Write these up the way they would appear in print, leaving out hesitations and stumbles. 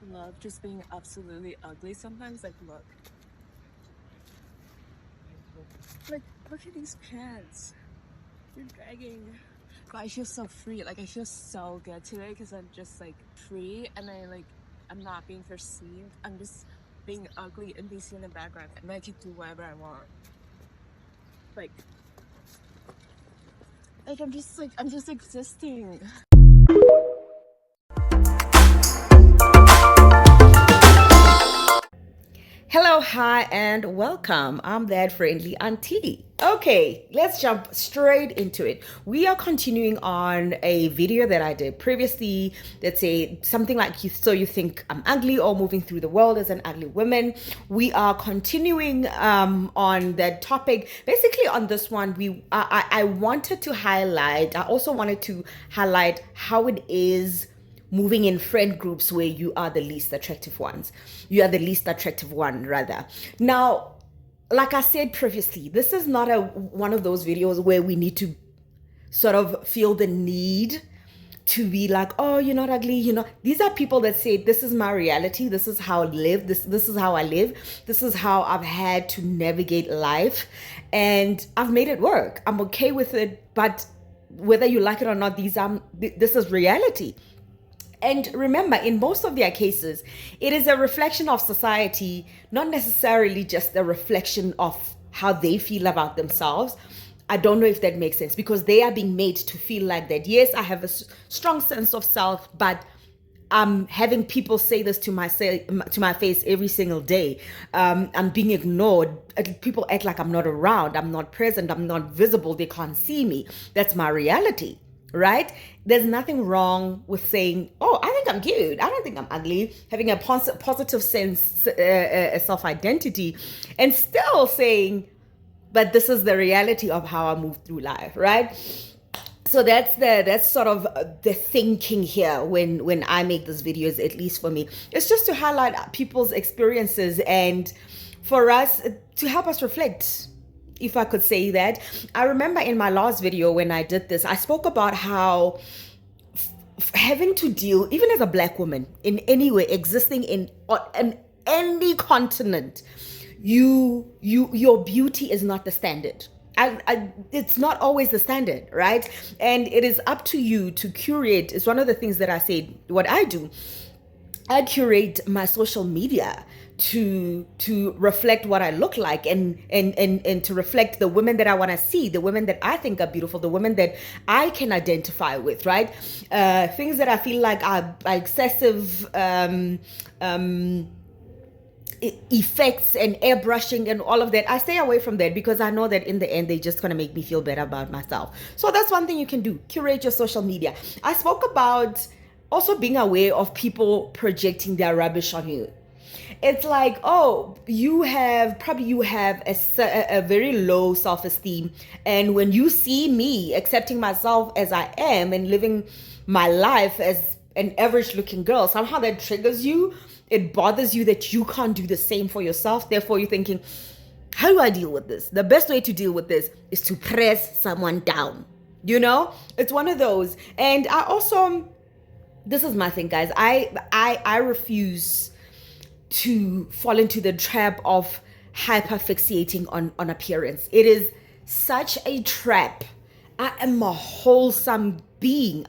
love just being absolutely ugly sometimes. Like, look at these pants. They're dragging. But I feel so free. Like, I feel so good today because I'm just like free, and I'm not being perceived. I'm just being ugly and be seen in the background, and I can do whatever I want. Like I'm just existing. Hello, hi, and welcome. I'm that friendly auntie. Okay, let's jump straight into it. We are continuing on a video that I did previously that say something like so you think I'm ugly or moving through the world as an ugly woman. We are continuing on that topic. Basically, on this one, I wanted to highlight. I also wanted to highlight how it is moving in friend groups where you are the least attractive ones. You are the least attractive one, rather. Now, like I said previously, this is not one of those videos where we need to sort of feel the need to be like, oh, you're not ugly, these are people that say, this is my reality, this is how I live, this is how I live, this is how I've had to navigate life, and I've made it work. I'm okay with it, but whether you like it or not, this is reality. And remember, in most of their cases, it is a reflection of society, not necessarily just a reflection of how they feel about themselves. I don't know if that makes sense, because they are being made to feel like that. Yes, I have a strong sense of self, but I'm having people say this to my face every single day. I'm being ignored. People act like I'm not around. I'm not present. I'm not visible. They can't see me. That's my reality. Right? There's nothing wrong with saying, oh, I think I'm cute, I don't think I'm ugly, having a positive sense, self-identity, and still saying, but this is the reality of how I move through life, right? So that's sort of the thinking here when I make these videos, at least for me. It's just to highlight people's experiences and for us to help us reflect, if I could say that. I remember in my last video when I did this, I spoke about how having to deal, even as a Black woman, in any way, existing in any continent, your beauty is not the standard. It's not always the standard, right? And it is up to you to curate. It's one of the things that I said, what I do. I curate my social media to reflect what I look like and to reflect the women that I want to see, the women that I think are beautiful, the women that I can identify with, right? Things that I feel like are excessive effects and airbrushing and all of that, I stay away from that, because I know that in the end they're just going to make me feel better about myself. So that's one thing you can do: curate your social media. I spoke about also being aware of people projecting their rubbish on you. It's like, oh, you have a very low self-esteem, and when you see me accepting myself as I am and living my life as an average looking girl, somehow that triggers you. It bothers you that you can't do the same for yourself. Therefore, you're thinking, how do I deal with this? The best way to deal with this is to press someone down. It's one of those. And I also, this is my thing, guys. I refuse to fall into the trap of hyperfixating on appearance. It is such a trap. I am a wholesome being.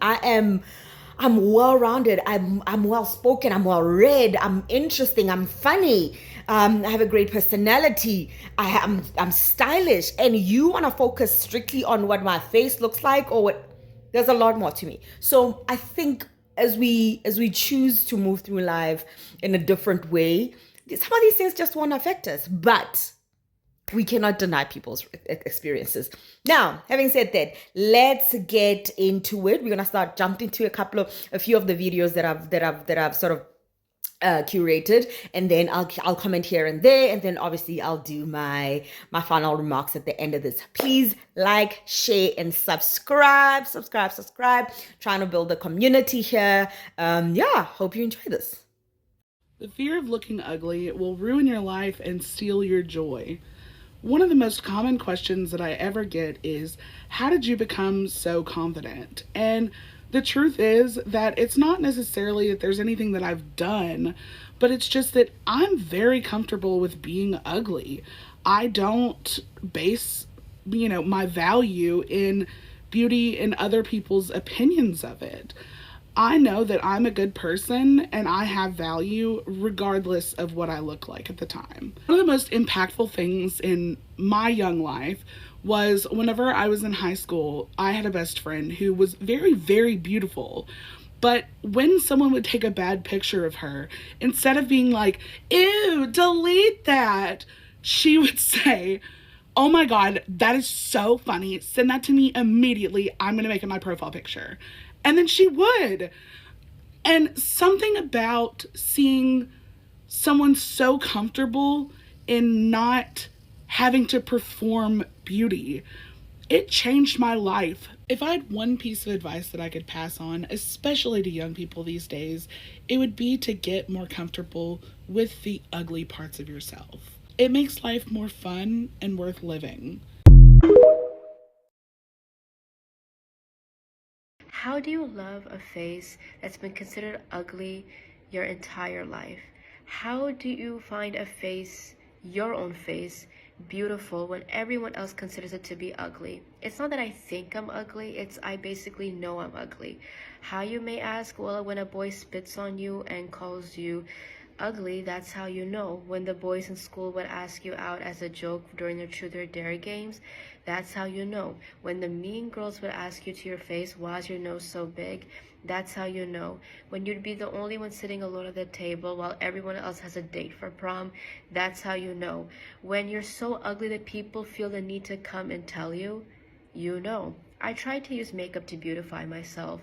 I'm well-rounded. I'm well-spoken. I'm well-read. I'm interesting. I'm funny. I have a great personality. I'm stylish. And you want to focus strictly on what my face looks like, or what? There's a lot more to me. So I think as we choose to move through life in a different way, some of these things just won't affect us. But we cannot deny people's experiences. Now, having said that, let's get into it. We're gonna start jumping to a few of the videos that I've sort of curated, and then I'll comment here and there, and then obviously I'll do my final remarks at the end of this. Please like, share, and subscribe. Trying to build a community here. Hope you enjoy this. The fear of looking ugly will ruin your life and steal your joy. One of the most common questions that I ever get is, how did you become so confident? And The truth is that it's not necessarily that there's anything that I've done, but it's just that I'm very comfortable with being ugly. I don't base, my value in beauty and other people's opinions of it. I know that I'm a good person and I have value regardless of what I look like at the time. One of the most impactful things in my young life was whenever I was in high school, I had a best friend who was very, very beautiful. But when someone would take a bad picture of her, instead of being like, ew, delete that, she would say, oh my God, that is so funny. Send that to me immediately. I'm going to make it my profile picture. And then she would. And something about seeing someone so comfortable in not having to perform beauty, it changed my life. If I had one piece of advice that I could pass on, especially to young people these days, it would be to get more comfortable with the ugly parts of yourself. It makes life more fun and worth living. How do you love a face that's been considered ugly your entire life? How do you find a face, your own face, beautiful when everyone else considers it to be ugly? It's not that I think I'm ugly, it's I basically know I'm ugly. How, you may ask? Well, when a boy spits on you and calls you ugly, that's how you know. When the boys in school would ask you out as a joke during their truth or dare games, that's how you know. When the mean girls would ask you to your face, why's your nose so big? That's how you know. When you'd be the only one sitting alone at the table while everyone else has a date for prom, that's how you know. When you're so ugly that people feel the need to come and tell you, you know. I try to use makeup to beautify myself,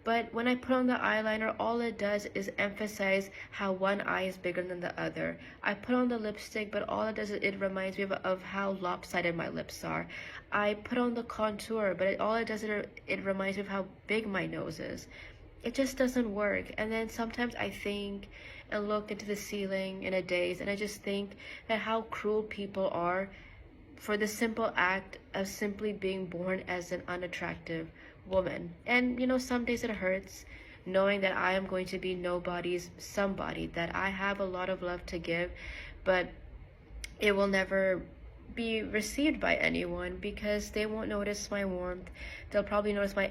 but when I put on the eyeliner, all it does is emphasize how one eye is bigger than the other. I put on the lipstick, but all it does is it reminds me of how lopsided my lips are. I put on the contour, but all it does is it reminds me of how big my nose is. It just doesn't work. And then sometimes I think and look into the ceiling in a daze, and I just think that how cruel people are for the simple act of simply being born as an unattractive woman. And some days it hurts knowing that I am going to be nobody's somebody, that I have a lot of love to give, but it will never be received by anyone because they won't notice my warmth. They'll probably notice my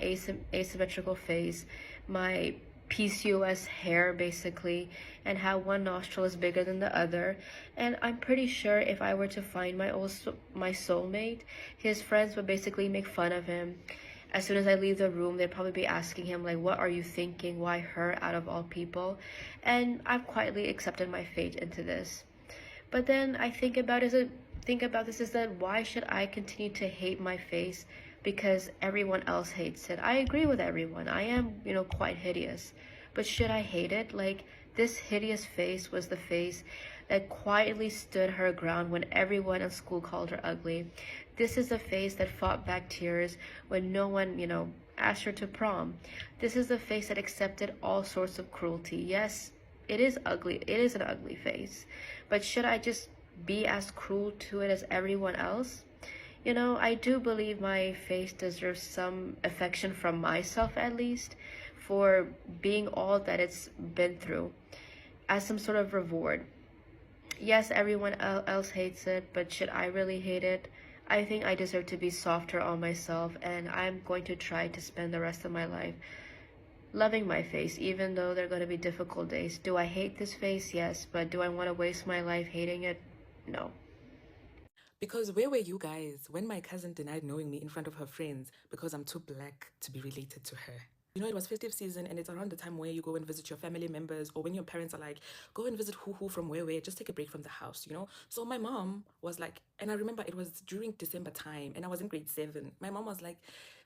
asymmetrical face, my PCOS hair basically, and how one nostril is bigger than the other. And I'm pretty sure if I were to find my soulmate, his friends would basically make fun of him. As soon as I leave the room, they'd probably be asking him like, what are you thinking? Why her out of all people? And I've quietly accepted my fate into this. But then I think about this is that why should I continue to hate my face because everyone else hates it? I agree with everyone. I am, quite hideous. But should I hate it? Like, this hideous face was the face that quietly stood her ground when everyone in school called her ugly. This is the face that fought back tears when no one, asked her to prom. This is the face that accepted all sorts of cruelty. Yes, it is ugly. It is an ugly face. But should I just be as cruel to it as everyone else? I do believe my face deserves some affection from myself at least for being all that it's been through as some sort of reward. Yes, everyone else hates it, but should I really hate it? I think I deserve to be softer on myself, and I'm going to try to spend the rest of my life loving my face, even though there are going to be difficult days. Do I hate this face? Yes, but do I want to waste my life hating it? No. Because where were you guys when my cousin denied knowing me in front of her friends because I'm too black to be related to her? You know, it was festive season and it's around the time where you go and visit your family members, or when your parents are like, go and visit who from where, just take a break from the house, you know? So my mom was like, and I remember it was during December time and I was in grade 7. My mom was like,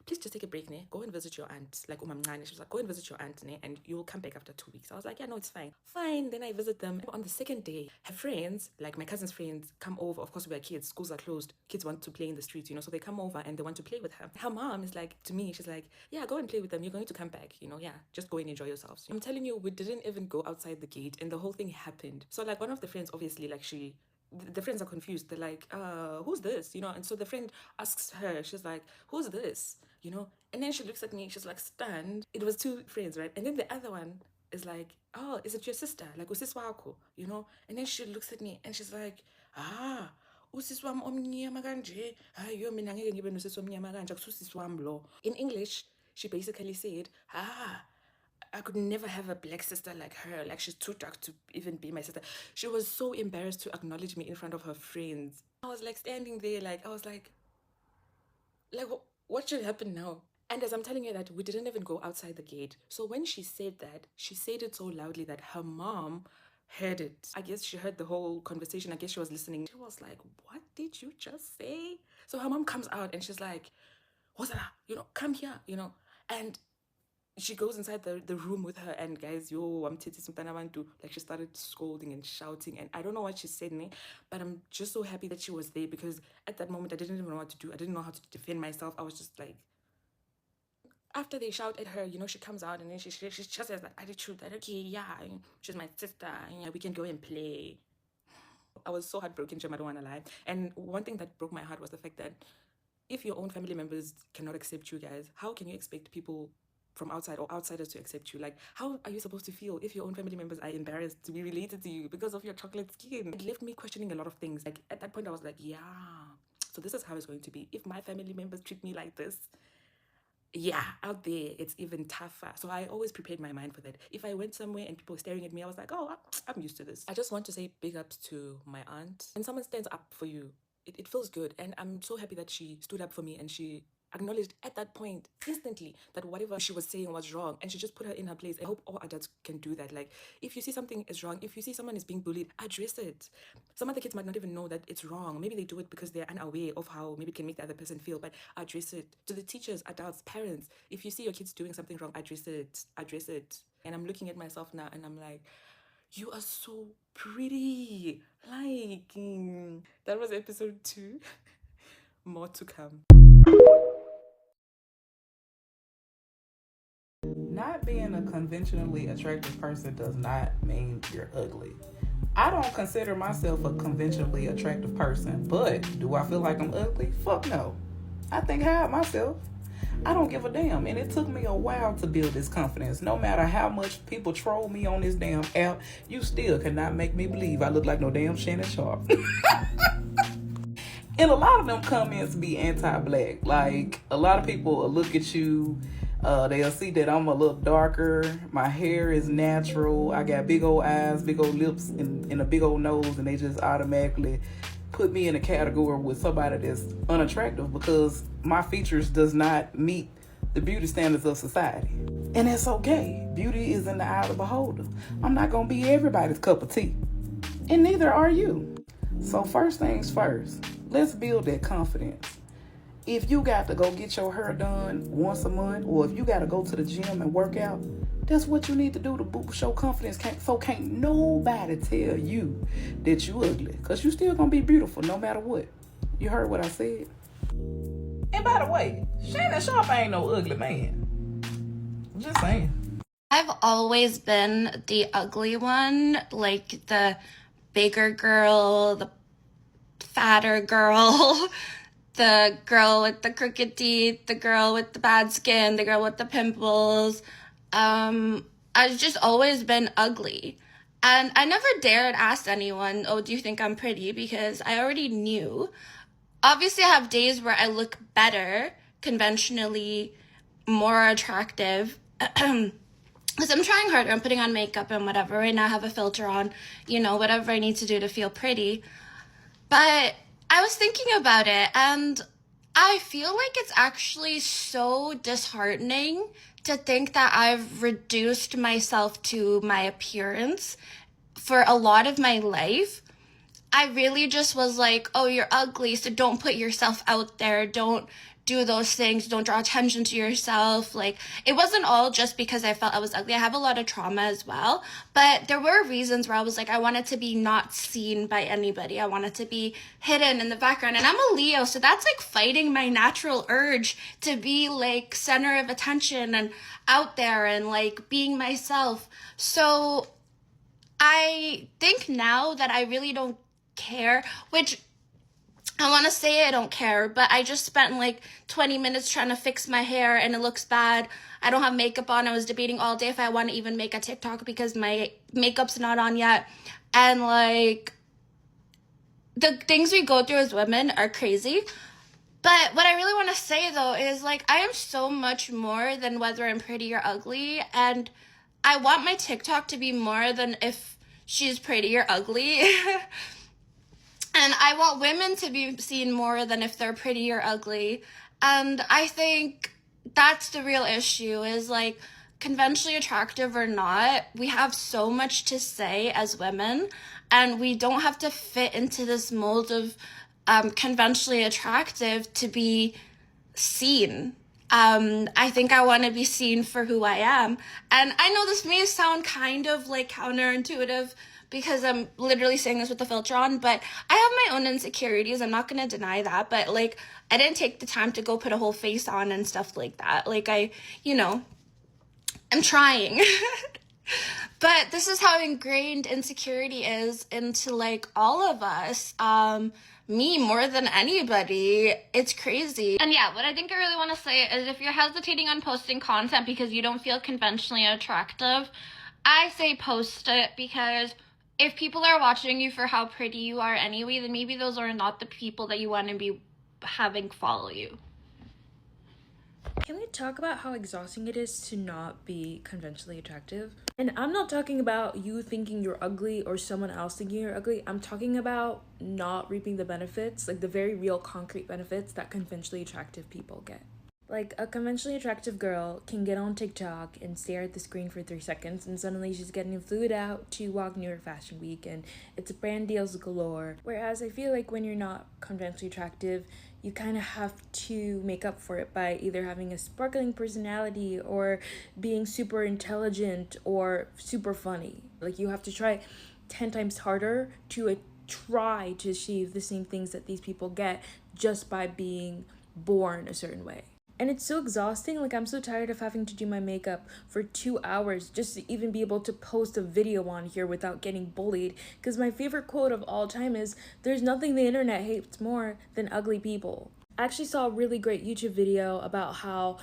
please just take a break, ne? Go and visit your aunt. Like, she was like, go and visit your aunt, ne? And you'll come back after 2 weeks. I was like, yeah, no, it's fine. Fine. Then I visit them. On the second day, her friends, like my cousin's friends, come over. Of course, we are kids. Schools are closed. Kids want to play in the streets, you know? So they come over and they want to play with her. Her mom is like, to me, she's like, yeah, go and play with them. You're going to come back, you know? Yeah, just go and enjoy yourselves. I'm telling you, we didn't even go outside the gate and the whole thing happened. So, like, one of the friends, obviously, like, she the friends are confused. They're like, who's this? And so the friend asks her, she's like, who's this? And then she looks at me, she's like, stunned. It was two friends, right? And then the other one is like, oh, is it your sister? Like, usis wako, And then she looks at me and she's like, usis wam omnyama kanje. Hayo mina ngeke ngibe nosis omnyama kanje, akususis wam lo. In English, she basically said, I could never have a black sister like her. Like, she's too dark to even be my sister. She was so embarrassed to acknowledge me in front of her friends. I was like standing there, like, I was like, what should happen now? And as I'm telling you that, we didn't even go outside the gate. So when she said that, she said it so loudly that her mom heard it. I guess she heard the whole conversation. I guess she was listening. She was like, what did you just say? So her mom comes out and she's like, what's that? Come here, And she goes inside the room with her, and guys, like, she started scolding and shouting, and I don't know what she said me, but I'm just so happy that she was there, because at that moment I didn't even know what to do. I didn't know how to defend myself. I was just like, after they shout at her, she comes out and then she just has that attitude that, okay, yeah, she's my sister, yeah, we can go and play. I was so heartbroken, Jim, I don't want to lie. And one thing that broke my heart was the fact that if your own family members cannot accept you guys, how can you expect people from outside or outsiders to accept you? Like, how are you supposed to feel if your own family members are embarrassed to be related to you because of your chocolate skin? It left me questioning a lot of things. Like, at that point I was like, yeah, so this is how it's going to be. If my family members treat me like this, yeah, out there it's even tougher. So I always prepared my mind for that. If I went somewhere and people were staring at me, I was like, oh, I'm used to this. I just want to say big ups to my aunt. When someone stands up for you, it feels good. And I'm so happy that she stood up for me and she acknowledged at that point instantly that whatever she was saying was wrong, and she just put her in her place. I hope all adults can do that. Like, if you see something is wrong, if you see someone is being bullied, address it. Some of the kids might not even know that it's wrong. Maybe they do it because they're unaware of how maybe it can make the other person feel, but address it. To the teachers, adults, parents, if you see your kids doing something wrong, address it. And I'm looking at myself now and I'm like, you are so pretty. Like, that was episode 2. More to come. Not being a conventionally attractive person does not mean you're ugly. I don't consider myself a conventionally attractive person, but do I feel like I'm ugly? Fuck no. I think high of myself. I don't give a damn, and it took me a while to build this confidence. No matter how much people troll me on this damn app, you still cannot make me believe I look like no damn Shannon Sharp. And a lot of them comments be anti-black. Like, a lot of people will look at you, they'll see that I'm a little darker, my hair is natural, I got big old eyes, big old lips, and a big old nose, and they just automatically put me in a category with somebody that's unattractive because my features does not meet the beauty standards of society. And that's okay. Beauty is in the eye of the beholder. I'm not going to be everybody's cup of tea. And neither are you. So first things first, let's build that confidence. If you got to go get your hair done once a month, or if you got to go to the gym and work out, that's what you need to do to boost your confidence. So can't nobody tell you that you ugly, because you still going to be beautiful no matter what. You heard what I said? And by the way, Shannon Sharp ain't no ugly man. I'm just saying. I've always been the ugly one, like the bigger girl, the fatter girl, the girl with the crooked teeth, the girl with the bad skin, the girl with the pimples. I've just always been ugly. And I never dared ask anyone, oh, do you think I'm pretty? Because I already knew. Obviously, I have days where I look better, conventionally more attractive. Because I'm trying harder, I'm putting on makeup and whatever. Right now I have a filter on, whatever I need to do to feel pretty. But I was thinking about it, and I feel like it's actually so disheartening to think that I've reduced myself to my appearance for a lot of my life. I really just was like, oh, you're ugly, so don't put yourself out there. Don't do those things. Don't draw attention to yourself. Like, it wasn't all just because I felt I was ugly. I have a lot of trauma as well. But there were reasons where I was like, I wanted to be not seen by anybody. I wanted to be hidden in the background. And I'm a Leo, so that's like fighting my natural urge to be like center of attention and out there and like being myself. So I think now that I really don't care, which I want to say I don't care, but I just spent like 20 minutes trying to fix my hair and it looks bad. I don't have makeup on. I was debating all day if I want to even make a TikTok because my makeup's not on yet. And like, the things we go through as women are crazy. But what I really want to say though is like, I am so much more than whether I'm pretty or ugly. And I want my TikTok to be more than if she's pretty or ugly. And I want women to be seen more than if they're pretty or ugly. And I think that's the real issue is like, conventionally attractive or not, we have so much to say as women, and we don't have to fit into this mold of conventionally attractive to be seen. I think I want to be seen for who I am. And I know this may sound kind of like counterintuitive because I'm literally saying this with the filter on, but I have my own insecurities. I'm not going to deny that. But like, I didn't take the time to go put a whole face on and stuff like that. Like I'm trying. But this is how ingrained insecurity is into like all of us. Me more than anybody. It's crazy. And yeah, what I think I really want to say is if you're hesitating on posting content because you don't feel conventionally attractive, I say post it, because if people are watching you for how pretty you are anyway, then maybe those are not the people that you want to be having follow you. Can we talk about how exhausting it is to not be conventionally attractive? And I'm not talking about you thinking you're ugly or someone else thinking you're ugly. I'm talking about not reaping the benefits, like the very real concrete benefits that conventionally attractive people get. Like, a conventionally attractive girl can get on TikTok and stare at the screen for 3 seconds, and suddenly she's getting flued out to walk New York Fashion Week, and it's brand deals galore. Whereas I feel like when you're not conventionally attractive, you kind of have to make up for it by either having a sparkling personality or being super intelligent or super funny. Like, you have to try 10 times harder to try to achieve the same things that these people get just by being born a certain way. And it's so exhausting. Like, I'm so tired of having to do my makeup for 2 hours just to even be able to post a video on here without getting bullied. Because my favorite quote of all time is, "There's nothing the internet hates more than ugly people." I actually saw a really great YouTube video about how,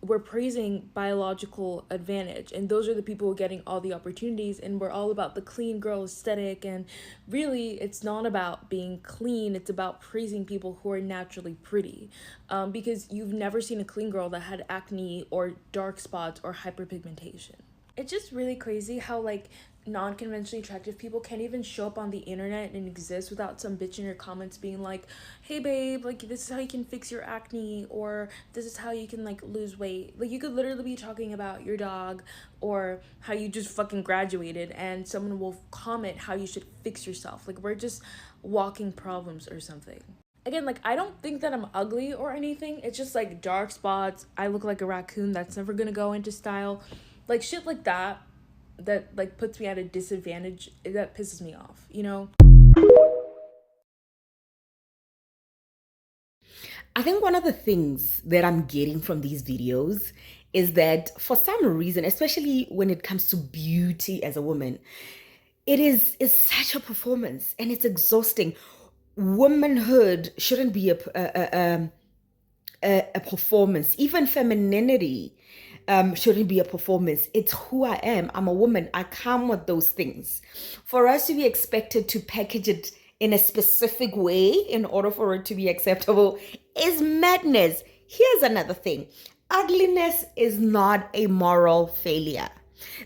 we're praising biological advantage, and those are the people getting all the opportunities, and we're all about the clean girl aesthetic, and really it's not about being clean, it's about praising people who are naturally pretty, because you've never seen a clean girl that had acne or dark spots or hyperpigmentation. It's just really crazy how like non-conventionally attractive people can't even show up on the internet and exist without some bitch in your comments being like, "Hey babe, like this is how you can fix your acne," or "This is how you can like lose weight." Like, you could literally be talking about your dog or how you just fucking graduated and someone will comment how you should fix yourself. Like, we're just walking problems or something. Again, like, I don't think that I'm ugly or anything. It's just like dark spots. I look like a raccoon that's never gonna go into style. Like, shit like that like puts me at a disadvantage, that pisses me off, I think one of the things that I'm getting from these videos is that for some reason, especially when it comes to beauty as a woman, it's such a performance and it's exhausting. Womanhood shouldn't be a performance. Even femininity shouldn't be a performance. It's who I am. I'm a woman. I come with those things. For us to be expected to package it in a specific way in order for it to be acceptable is madness. Here's another thing. Ugliness is not a moral failure.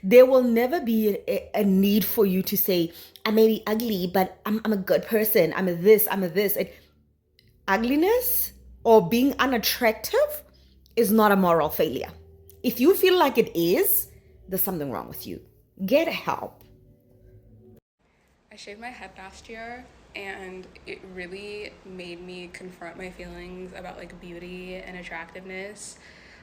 There will never be a need for you to say, "I may be ugly, but I'm a good person. I'm a this. Ugliness or being unattractive is not a moral failure. If you feel like it is, there's something wrong with you. Get help. I shaved my head last year, and it really made me confront my feelings about like beauty and attractiveness.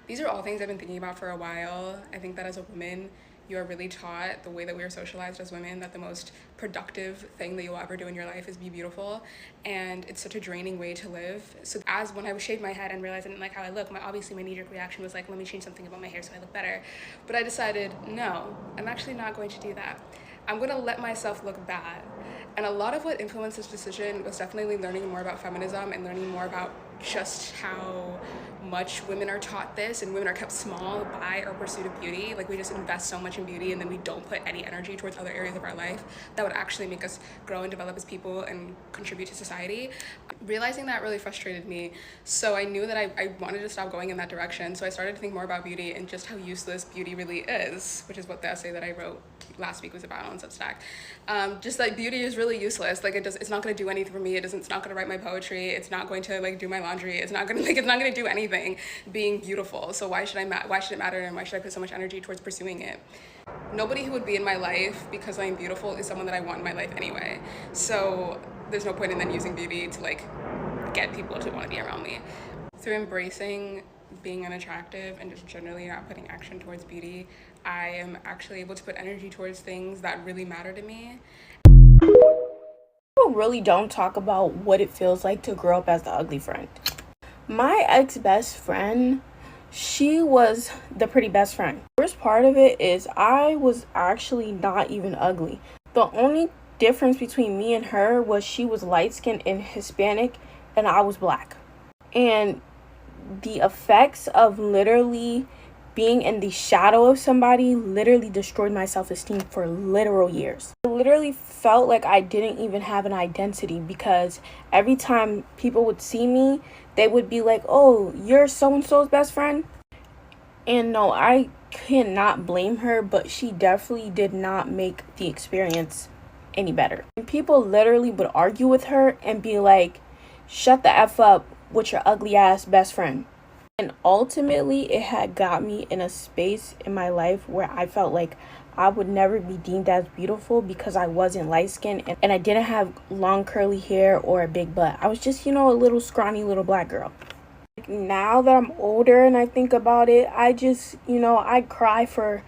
These are all things I've been thinking about for a while. I think that as a woman, you are really taught, the way that we are socialized as women, that the most productive thing that you'll ever do in your life is be beautiful, and it's such a draining way to live. So when I shaved my head and realized I didn't like how I look, obviously my knee-jerk reaction was like, let me change something about my hair so I look better. But I decided, no, I'm actually not going to do that. I'm gonna let myself look bad. And a lot of what influenced this decision was definitely learning more about feminism and learning more about just how much women are taught this, and women are kept small by our pursuit of beauty. Like, we just invest so much in beauty and then we don't put any energy towards other areas of our life that would actually make us grow and develop as people and contribute to society. Realizing that really frustrated me, so I knew that I wanted to stop going in that direction. So I started to think more about beauty and just how useless beauty really is, which is what the essay that I wrote last week was about on Substack. Just like, beauty is really useless. Like, it's not going to do anything for me. It's not going to write my poetry. It's not going to like do my laundry. It's not going to do anything being beautiful. So why should it matter, and why should I put so much energy towards pursuing it? Nobody who would be in my life because I'm beautiful is someone that I want in my life anyway. So there's no point in then using beauty to like get people to want to be around me. Through embracing being unattractive and just generally not putting action towards beauty, I am actually able to put energy towards things that really matter to me. People really don't talk about what it feels like to grow up as the ugly friend. My ex-best friend, she was the pretty best friend. The worst part of it is I was actually not even ugly. The only difference between me and her was she was light-skinned and Hispanic and I was black. And the effects of literally being in the shadow of somebody literally destroyed my self-esteem for literal years. I literally felt like I didn't even have an identity, because every time people would see me, they would be like, oh, you're so-and-so's best friend? And no, I cannot blame her, but she definitely did not make the experience any better. And people literally would argue with her and be like, shut the F up with your ugly ass best friend. And ultimately, it had got me in a space in my life where I felt like I would never be deemed as beautiful because I wasn't light-skinned and I didn't have long curly hair or a big butt. I was just, a little scrawny little black girl. Now that I'm older and I think about it, I just, I cry for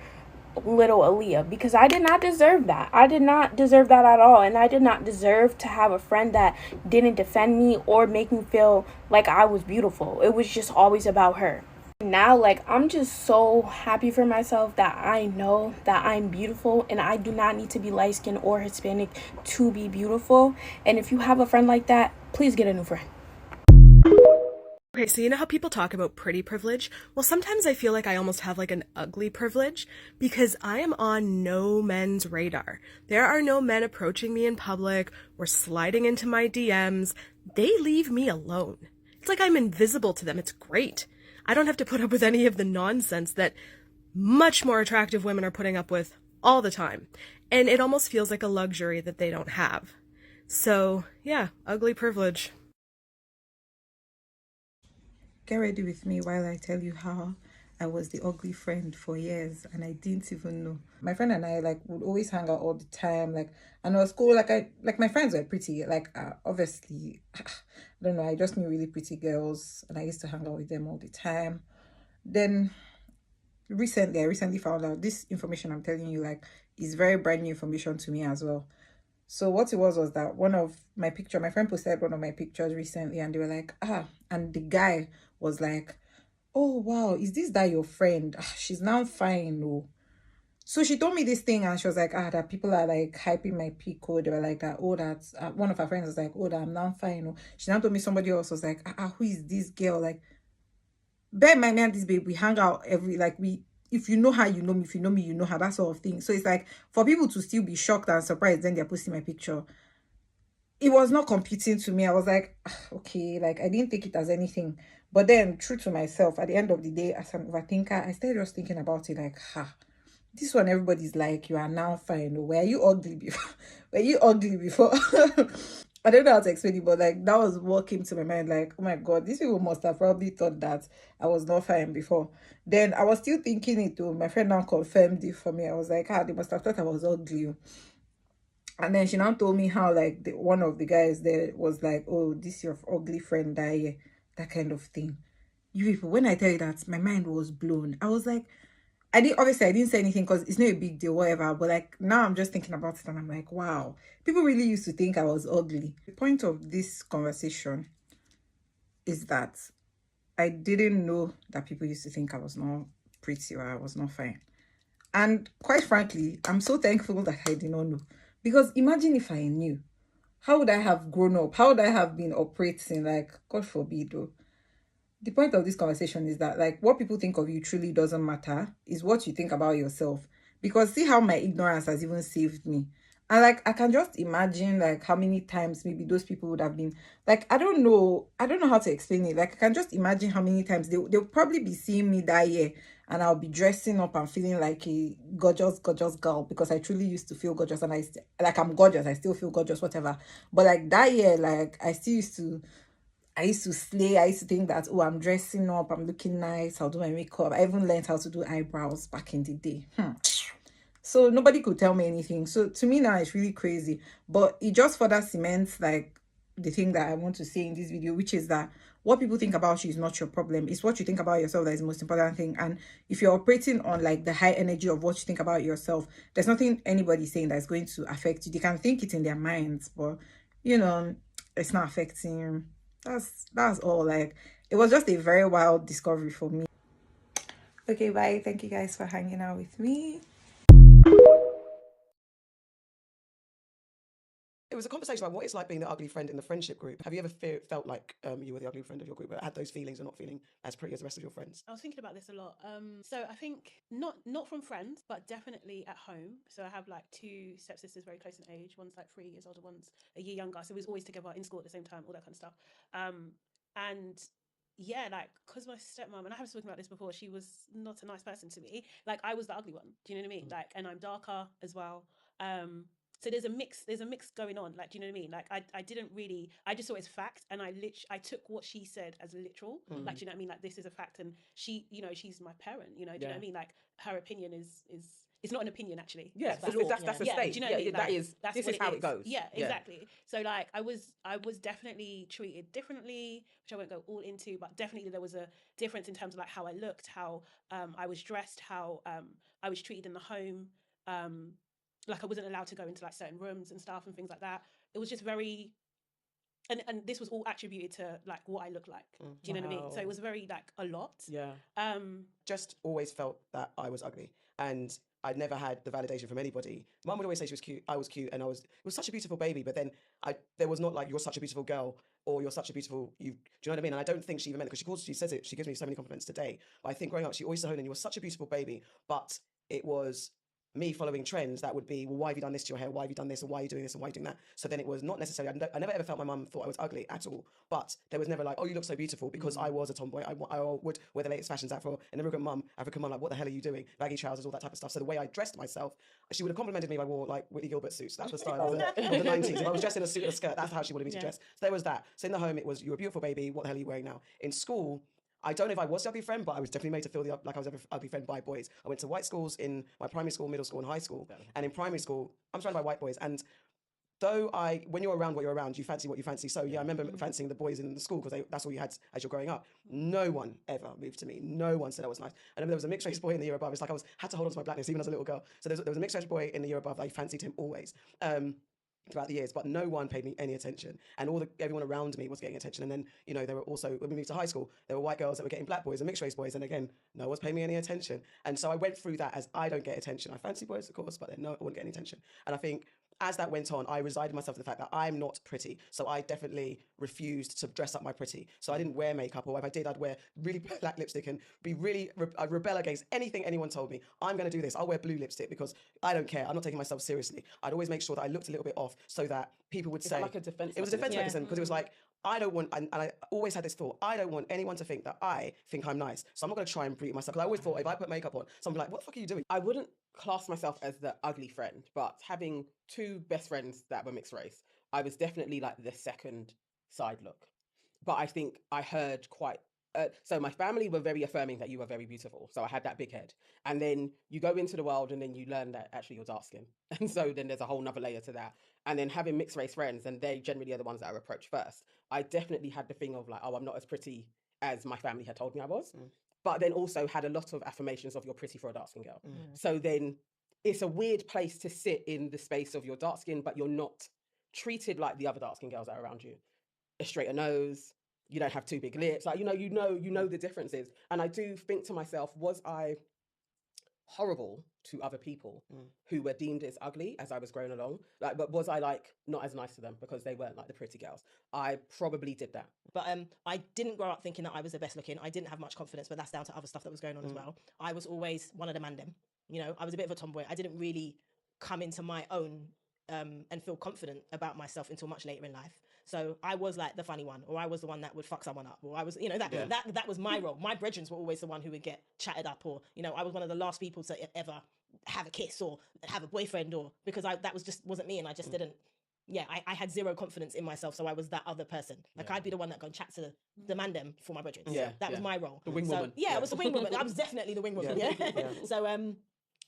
little Aaliyah, because I did not deserve that. I did not deserve that at all. And I did not deserve to have a friend that didn't defend me or make me feel like I was beautiful. It was just always about her. Now, like, I'm just so happy for myself that I know that I'm beautiful and I do not need to be light-skinned or Hispanic to be beautiful. And if you have a friend like that, please get a new friend. Okay, so you know how people talk about pretty privilege? Well, sometimes I feel like I almost have like an ugly privilege, because I am on no men's radar. There are no men approaching me in public or sliding into my DMs. They leave me alone. It's like I'm invisible to them. It's great. I don't have to put up with any of the nonsense that much more attractive women are putting up with all the time. And it almost feels like a luxury that they don't have. So, yeah, ugly privilege. Get ready with me while I tell you how I was the ugly friend for years and I didn't even know. My friend and I would always hang out all the time. And it was cool. My friends were pretty. Obviously, I don't know. I just knew really pretty girls and I used to hang out with them all the time. Then I recently found out this information I'm telling you is very brand new information to me as well. So what it was that my friend posted one of my pictures recently, and they were like, and the guy was like, oh wow, is this that your friend? She's now fine. Oh. So she told me this thing, and she was like, that people are hyping my peak code. They were like that, oh, that's one of her friends was like, oh, that I'm now fine. Oh. She now told me somebody else was like, who is this girl? Bear in mind, me and this babe, we hang out if you know her, you know me. If you know me, you know her, that sort of thing. So it's for people to still be shocked and surprised, then they're posting my picture. It was not computing to me. I was like, okay, I didn't take it as anything. But then, true to myself, at the end of the day, as an overthinker, I started just thinking about it this one, everybody's like, you are now fine. Were you ugly before? Were you ugly before? I don't know how to explain it, but that was what came to my mind. Oh my God, these people must have probably thought that I was not fine before. Then I was still thinking it too. My friend now confirmed it for me. I was like, they must have thought I was ugly. And then she now told me how one of the guys there was like, oh, this your ugly friend, that kind of thing. You people, when I tell you that, my mind was blown. I was like, I didn't say anything because it's not a big deal, whatever. But now I'm just thinking about it and I'm like, wow, people really used to think I was ugly. The point of this conversation is that I didn't know that people used to think I was not pretty or I was not fine. And quite frankly, I'm so thankful that I did not know. Because imagine if I knew. How would I have grown up? How would I have been operating? Like, God forbid, though. The point of this conversation is that, like, what people think of you truly doesn't matter. Is what you think about yourself. Because see how my ignorance has even saved me. And like, I can just imagine like how many times maybe those people would have been like, I don't know how to explain it. Like, I can just imagine how many times they'll probably be seeing me that year, and I'll be dressing up and feeling like a gorgeous girl, because I truly used to feel gorgeous, and like, I'm gorgeous, I still feel gorgeous, whatever. But like that year, like, I used to slay. I used to think that, oh, I'm dressing up, I'm looking nice, I'll do my makeup. I even learned how to do eyebrows back in the day. So nobody could tell me anything. So to me now, it's really crazy. But it just further cements like the thing that I want to say in this video, which is that what people think about you is not your problem. It's what you think about yourself that is the most important thing. And if you're operating on like the high energy of what you think about yourself, there's nothing anybody saying that's going to affect you. They can think it in their minds, but it's not affecting you. That's all. Like, it was just a very wild discovery for me. Okay, bye. Thank you guys for hanging out with me. It was a conversation about what it's like being the ugly friend in the friendship group. Have you ever felt like you were the ugly friend of your group, but had those feelings of not feeling as pretty as the rest of your friends? I was thinking about this a lot. So I think not from friends, but definitely at home. So I have like two stepsisters very close in age. One's like 3 years older, one's a year younger. So we was always together in school at the same time, all that kind of stuff. And yeah, like, because my stepmom, and I have spoken about this before, she was not a nice person to me. Like, I was the ugly one. Do you know what I mean? Like, and I'm darker as well. So there's a mix going on. Like, do you know what I mean? Like, I didn't really, I just saw it as fact, and I took what she said as literal. Like, do you know what I mean? Like, this is a fact, and she, she's my parent. Do you know what I mean? Like, her opinion is it's not an opinion, actually. Yeah, that's a yeah. state. Do you know what I mean? That is. That's this what is how it goes. Yeah, exactly. So like, I was definitely treated differently, which I won't go all into, but definitely there was a difference in terms of like how I looked, how I was dressed, how I was treated in the home. Like, I wasn't allowed to go into like certain rooms and stuff and things like that. It was just very, and this was all attributed to like what I look like. Do you know what I mean? So it was very like a lot. Yeah. Just always felt that I was ugly, and I'd never had the validation from anybody. Mum would always say she was cute, I was cute, and it was such a beautiful baby. But then there was not like, you're such a beautiful girl, or you're such a beautiful do you know what I mean? And I don't think she even meant it, because she says it. She gives me so many compliments today. But I think growing up, she always said, "Honan, you were such a beautiful baby," but it was me following trends that would be, well, why have you done this to your hair? Why have you done this? And why are you doing this? And why are you doing that? So then it was not necessarily, I never ever felt my mum thought I was ugly at all. But there was never like, oh, you look so beautiful, because I was a tomboy. I would wear the latest fashions out for an African mum, like, what the hell are you doing? Baggy trousers, all that type of stuff. So the way I dressed myself, she would have complimented me if I wore like Whitney Gilbert suits. That's the style of the 90s. If I was dressed in a suit and a skirt, that's how she wanted me to dress. So there was that. So in the home, it was, you're a beautiful baby. What the hell are you wearing now? In school, I don't know if I was the ugly friend, but I was definitely made to feel like I was an ugly friend by boys. I went to white schools in my primary school, middle school, and high school. And in primary school, I'm surrounded by white boys. And though when you're around what you're around, you fancy what you fancy. So yeah, I remember fancying the boys in the school, because that's all you had as you're growing up. No one ever moved to me. No one said I was nice. I remember there was a mixed race boy in the year above. It's like had to hold on to my blackness even as a little girl. So there was a mixed race boy in the year above. I fancied him always. Throughout the years, but no one paid me any attention, and everyone around me was getting attention. And then, there were also, when we moved to high school, there were white girls that were getting black boys and mixed race boys, and again, no one's paying me any attention. And so I went through that as, I don't get attention. I fancy boys, of course, but then no, I wouldn't get any attention. And I think as that went on, I resigned myself to the fact that I'm not pretty. So I definitely refused to dress up my pretty. So I didn't wear makeup, or if I did, I'd wear really black lipstick and I'd rebel against anything anyone told me. I'm going to do this. I'll wear blue lipstick because I don't care. I'm not taking myself seriously. I'd always make sure that I looked a little bit off, so that people would say, like a defense it was a defense mechanism, because it was like, I don't want, and I always had this thought, I don't want anyone to think that I think I'm nice. So I'm not going to try and pretty myself. Because I always thought, if I put makeup on, someone would be like, what the fuck are you doing? I wouldn't class myself as the ugly friend, but having two best friends that were mixed race, I was definitely like the second side look. But I think I heard quite. So my family were very affirming that you were very beautiful. So I had that big head. And then you go into the world and then you learn that actually you're dark skinned. And so then there's a whole nother layer to that. And then having mixed race friends, and they generally are the ones that are approached first. I definitely had the thing of like, oh, I'm not as pretty as my family had told me I was. But then also had a lot of affirmations of, you're pretty for a dark skinned girl. So then it's a weird place to sit in the space of your dark skin, but you're not treated like the other dark skinned girls that are around you. A straighter nose, you don't have two big lips. Like, you know the differences. And I do think to myself, was I horrible to other people who were deemed as ugly as I was growing along. Like, but was I like not as nice to them because they weren't like the pretty girls? I probably did that. But I didn't grow up thinking that I was the best looking. I didn't have much confidence, but that's down to other stuff that was going on as well. I was always one of the man them. You know, I was a bit of a tomboy. I didn't really come into my own and feel confident about myself until much later in life. So I was like the funny one, or I was the one that would fuck someone up, or I was, you know, that was my role. My brethren were always the one who would get chatted up, or, you know, I was one of the last people to ever have a kiss or have a boyfriend, or because that was just wasn't me, and I just didn't. Yeah, I had zero confidence in myself, so I was that other person. Like I'd be the one that go and chat to the man them for my brethren. Yeah, that was my role. The wing woman. Yeah, I was the wing woman. I was definitely the wing woman. Yeah. So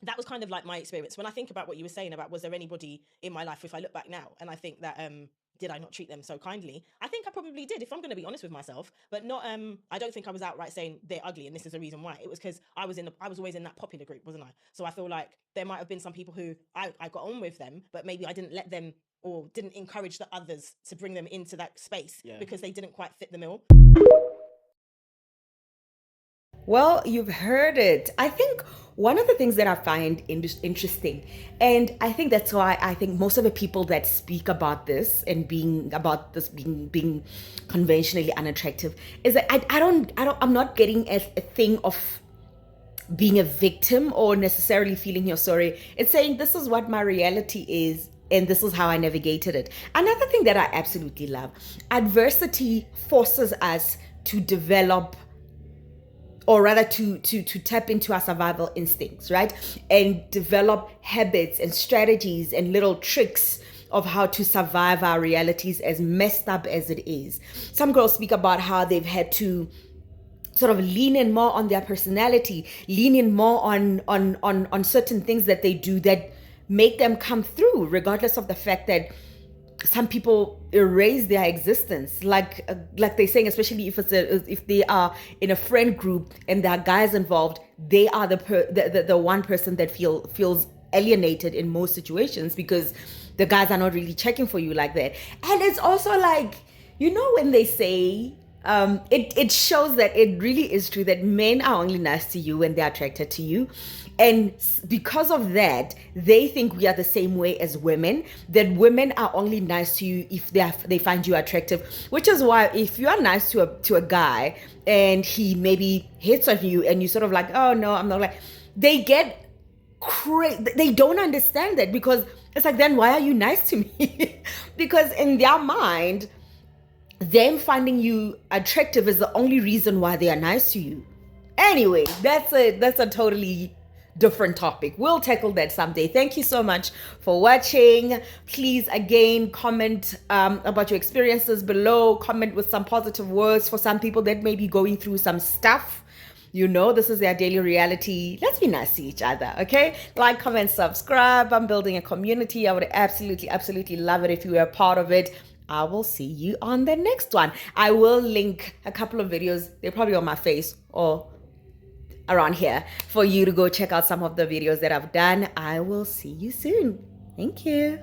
that was kind of like my experience. When I think about what you were saying about was there anybody in my life, if I look back now, and I think that did I not treat them so kindly? I think I probably did, if I'm going to be honest with myself. But not. I don't think I was outright saying they're ugly and this is the reason why. It was because I was always in that popular group, wasn't I? So I feel like there might have been some people who I got on with them, but maybe I didn't let them or didn't encourage the others to bring them into that space because they didn't quite fit the bill. Well, you've heard it. I think one of the things that I find interesting, and I think that's why I think most of the people that speak about this and being conventionally unattractive is that I'm not getting a thing of being a victim or necessarily feeling you're sorry. It's saying this is what my reality is and this is how I navigated it. Another thing that I absolutely love, adversity forces us to develop, or rather to tap into our survival instincts, right? And develop habits and strategies and little tricks of how to survive our realities, as messed up as it is. Some girls speak about how they've had to sort of lean in more on their personality, lean in more on certain things that they do that make them come through, regardless of the fact that some people erase their existence, like they're saying, especially if they are in a friend group and there are guys involved, they are the one person that feels alienated in most situations because the guys are not really checking for you like that. And it's also like, you know, when they say it shows that it really is true that men are only nice to you when they're attracted to you. And because of that, they think we are the same way as women, that women are only nice to you if they find you attractive, which is why if you are nice to a guy and he maybe hits on you and you sort of like, oh no, I'm not, like, they get crazy. They don't understand that, because it's like, then why are you nice to me? Because in their mind, them finding you attractive is the only reason why they are nice to you. Anyway, that's a totally different topic. We'll tackle that someday. Thank you so much for watching. Please, again, comment about your experiences below. Comment with some positive words for some people that may be going through some stuff. You know, this is their daily reality. Let's be nice to each other, okay? Like, comment, subscribe. I'm building a community. I would absolutely love it if you were a part of it. I will see you on the next one. I will link a couple of videos. They're probably on my face or around here for you to go check out some of the videos that I've done. I will see you soon. Thank you.